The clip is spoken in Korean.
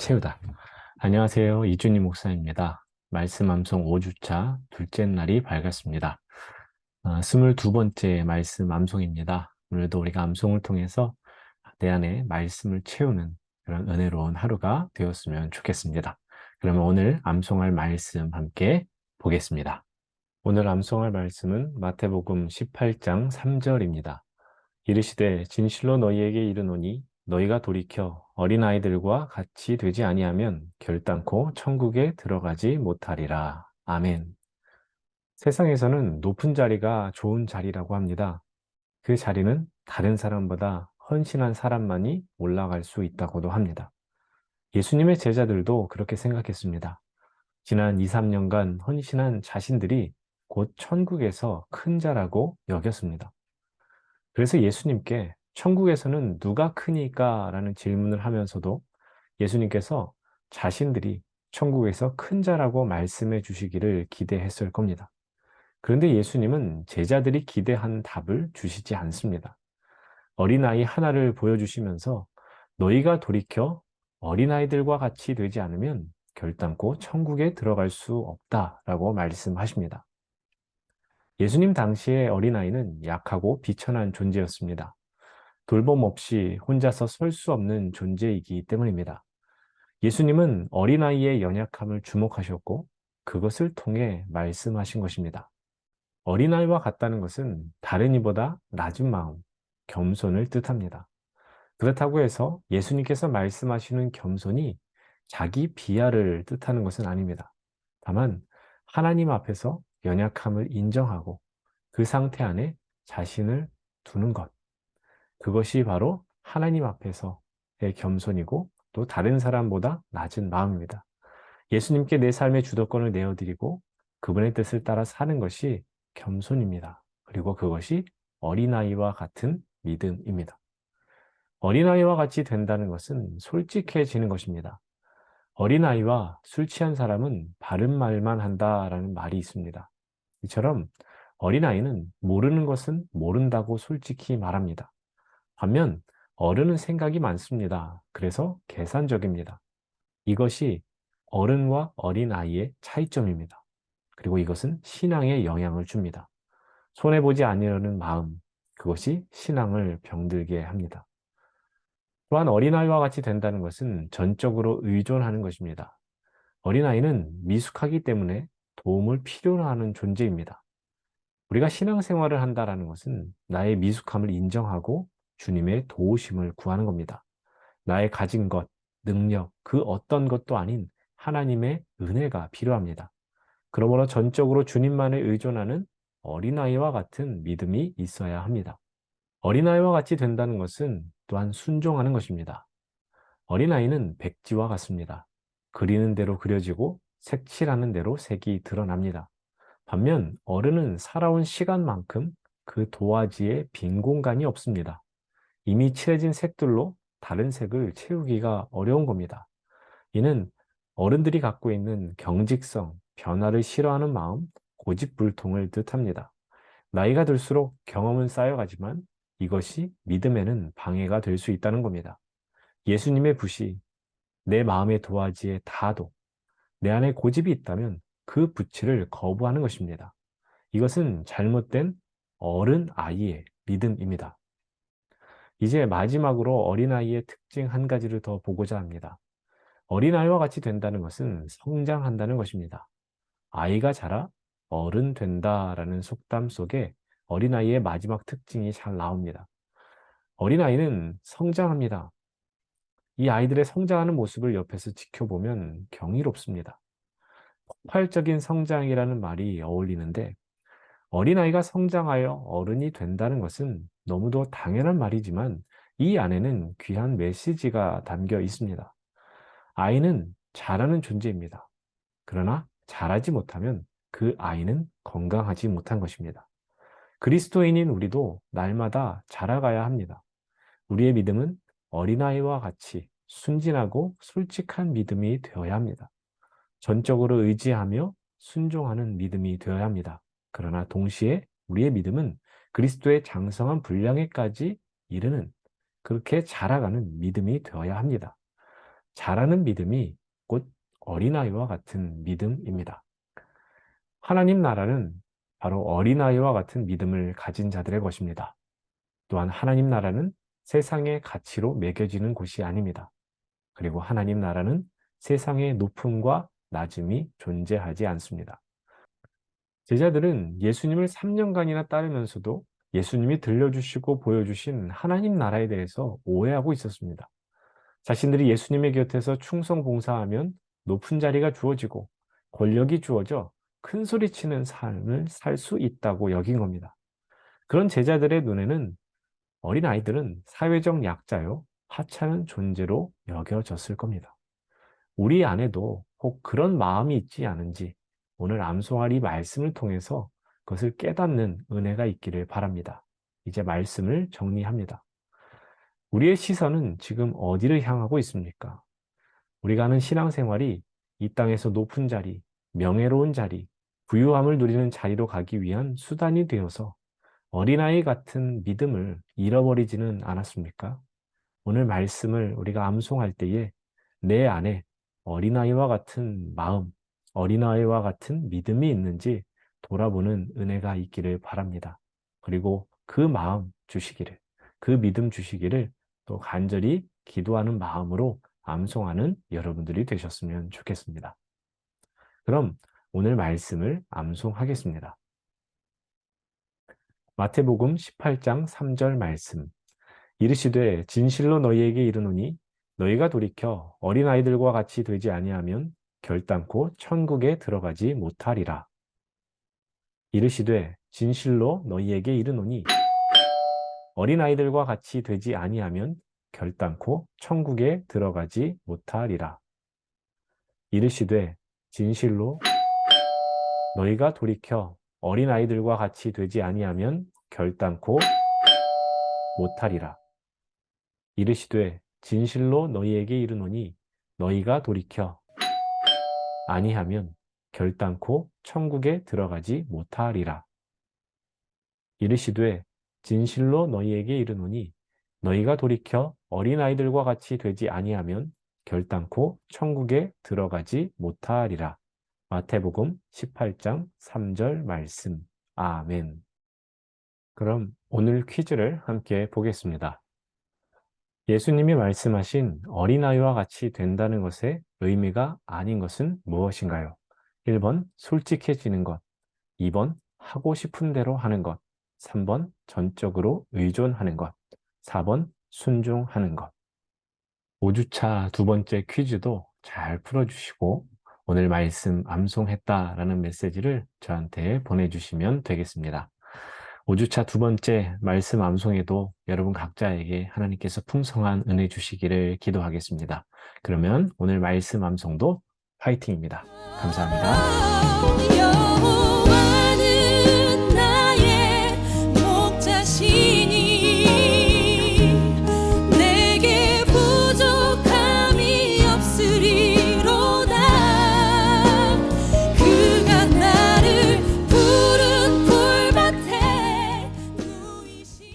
채우다. 안녕하세요. 이준희 목사입니다. 말씀 암송 5주차 둘째 날이 밝았습니다. 22번째 말씀 암송입니다. 오늘도 우리가 암송을 통해서 내 안에 말씀을 채우는 그런 은혜로운 하루가 되었으면 좋겠습니다. 그러면 오늘 암송할 말씀 함께 보겠습니다. 오늘 암송할 말씀은 마태복음 18장 3절입니다. 이르시되 진실로 너희에게 이르노니 너희가 돌이켜 어린아이들과 같이 되지 아니하면 결단코 천국에 들어가지 못하리라. 아멘. 세상에서는 높은 자리가 좋은 자리라고 합니다. 그 자리는 다른 사람보다 헌신한 사람만이 올라갈 수 있다고도 합니다. 예수님의 제자들도 그렇게 생각했습니다. 지난 2, 3년간 헌신한 자신들이 곧 천국에서 큰 자라고 여겼습니다. 그래서 예수님께 천국에서는 누가 크니까? 라는 질문을 하면서도 예수님께서 자신들이 천국에서 큰 자라고 말씀해 주시기를 기대했을 겁니다. 그런데 예수님은 제자들이 기대한 답을 주시지 않습니다. 어린아이 하나를 보여주시면서 너희가 돌이켜 어린아이들과 같이 되지 않으면 결단코 천국에 들어갈 수 없다라고 말씀하십니다. 예수님 당시의 어린아이는 약하고 비천한 존재였습니다. 돌봄 없이 혼자서 설 수 없는 존재이기 때문입니다. 예수님은 어린아이의 연약함을 주목하셨고 그것을 통해 말씀하신 것입니다. 어린아이와 같다는 것은 다른 이보다 낮은 마음, 겸손을 뜻합니다. 그렇다고 해서 예수님께서 말씀하시는 겸손이 자기 비하를 뜻하는 것은 아닙니다. 다만 하나님 앞에서 연약함을 인정하고 그 상태 안에 자신을 두는 것, 그것이 바로 하나님 앞에서의 겸손이고 또 다른 사람보다 낮은 마음입니다. 예수님께 내 삶의 주도권을 내어드리고 그분의 뜻을 따라 사는 것이 겸손입니다. 그리고 그것이 어린아이와 같은 믿음입니다. 어린아이와 같이 된다는 것은 솔직해지는 것입니다. 어린아이와 술 취한 사람은 바른 말만 한다라는 말이 있습니다. 이처럼 어린아이는 모르는 것은 모른다고 솔직히 말합니다. 반면 어른은 생각이 많습니다. 그래서 계산적입니다. 이것이 어른과 어린아이의 차이점입니다. 그리고 이것은 신앙에 영향을 줍니다. 손해보지 않으려는 마음, 그것이 신앙을 병들게 합니다. 또한 어린아이와 같이 된다는 것은 전적으로 의존하는 것입니다. 어린아이는 미숙하기 때문에 도움을 필요로 하는 존재입니다. 우리가 신앙생활을 한다는 것은 나의 미숙함을 인정하고 주님의 도우심을 구하는 겁니다. 나의 가진 것, 능력, 그 어떤 것도 아닌 하나님의 은혜가 필요합니다. 그러므로 전적으로 주님만을 의존하는 어린아이와 같은 믿음이 있어야 합니다. 어린아이와 같이 된다는 것은 또한 순종하는 것입니다. 어린아이는 백지와 같습니다. 그리는 대로 그려지고 색칠하는 대로 색이 드러납니다. 반면 어른은 살아온 시간만큼 그 도화지에 빈 공간이 없습니다. 이미 칠해진 색들로 다른 색을 채우기가 어려운 겁니다. 이는 어른들이 갖고 있는 경직성, 변화를 싫어하는 마음, 고집불통을 뜻합니다. 나이가 들수록 경험은 쌓여가지만 이것이 믿음에는 방해가 될 수 있다는 겁니다. 예수님의 붓이 내 마음의 도화지에 닿아도 내 안에 고집이 있다면 그 붓을 거부하는 것입니다. 이것은 잘못된 어른 아이의 믿음입니다. 이제 마지막으로 어린아이의 특징 한 가지를 더 보고자 합니다. 어린아이와 같이 된다는 것은 성장한다는 것입니다. 아이가 자라 어른 된다라는 속담 속에 어린아이의 마지막 특징이 잘 나옵니다. 어린아이는 성장합니다. 이 아이들의 성장하는 모습을 옆에서 지켜보면 경이롭습니다. 폭발적인 성장이라는 말이 어울리는데 어린아이가 성장하여 어른이 된다는 것은 너무도 당연한 말이지만 이 안에는 귀한 메시지가 담겨 있습니다. 아이는 자라는 존재입니다. 그러나 자라지 못하면 그 아이는 건강하지 못한 것입니다. 그리스도인인 우리도 날마다 자라가야 합니다. 우리의 믿음은 어린아이와 같이 순진하고 솔직한 믿음이 되어야 합니다. 전적으로 의지하며 순종하는 믿음이 되어야 합니다. 그러나 동시에 우리의 믿음은 그리스도의 장성한 분량에까지 이르는 그렇게 자라가는 믿음이 되어야 합니다. 자라는 믿음이 곧 어린아이와 같은 믿음입니다. 하나님 나라는 바로 어린아이와 같은 믿음을 가진 자들의 것입니다. 또한 하나님 나라는 세상의 가치로 매겨지는 곳이 아닙니다. 그리고 하나님 나라는 세상의 높음과 낮음이 존재하지 않습니다. 제자들은 예수님을 3년간이나 따르면서도 예수님이 들려주시고 보여주신 하나님 나라에 대해서 오해하고 있었습니다. 자신들이 예수님의 곁에서 충성 봉사하면 높은 자리가 주어지고 권력이 주어져 큰 소리치는 삶을 살 수 있다고 여긴 겁니다. 그런 제자들의 눈에는 어린아이들은 사회적 약자요, 하찮은 존재로 여겨졌을 겁니다. 우리 안에도 혹 그런 마음이 있지 않은지 오늘 암송할 이 말씀을 통해서 그것을 깨닫는 은혜가 있기를 바랍니다. 이제 말씀을 정리합니다. 우리의 시선은 지금 어디를 향하고 있습니까? 우리가 하는 신앙생활이 이 땅에서 높은 자리, 명예로운 자리, 부유함을 누리는 자리로 가기 위한 수단이 되어서 어린아이 같은 믿음을 잃어버리지는 않았습니까? 오늘 말씀을 우리가 암송할 때에 내 안에 어린아이와 같은 마음, 어린아이와 같은 믿음이 있는지 돌아보는 은혜가 있기를 바랍니다. 그리고 그 마음 주시기를, 그 믿음 주시기를 또 간절히 기도하는 마음으로 암송하는 여러분들이 되셨으면 좋겠습니다. 그럼 오늘 말씀을 암송하겠습니다. 마태복음 18장 3절 말씀. 이르시되 진실로 너희에게 이르노니 너희가 돌이켜 어린아이들과 같이 되지 아니하면 결단코 천국에 들어가지 못하리라. 이르시되 진실로 너희에게 이르노니 어린아이들과 같이 되지 아니하면 결단코 천국에 들어가지 못하리라. 이르시되 진실로 너희가 돌이켜 어린아이들과 같이 되지 아니하면 결단코 못하리라. 이르시되 진실로 너희에게 이르노니 너희가 돌이켜 아니하면 결단코 천국에 들어가지 못하리라. 이르시되 진실로 너희에게 이르노니 너희가 돌이켜 어린아이들과 같이 되지 아니하면 결단코 천국에 들어가지 못하리라. 마태복음 18장 3절 말씀. 아멘. 그럼 오늘 퀴즈를 함께 보겠습니다. 예수님이 말씀하신 어린아이와 같이 된다는 것의 의미가 아닌 것은 무엇인가요? 1번 솔직해지는 것, 2번 하고 싶은 대로 하는 것, 3번 전적으로 의존하는 것, 4번 순종하는 것. 5주차 두 번째 퀴즈도 잘 풀어주시고 오늘 말씀 암송했다라는 메시지를 저한테 보내주시면 되겠습니다. 5주차 두 번째 말씀 암송에도 여러분 각자에게 하나님께서 풍성한 은혜 주시기를 기도하겠습니다. 그러면 오늘 말씀 암송도 파이팅입니다. 감사합니다.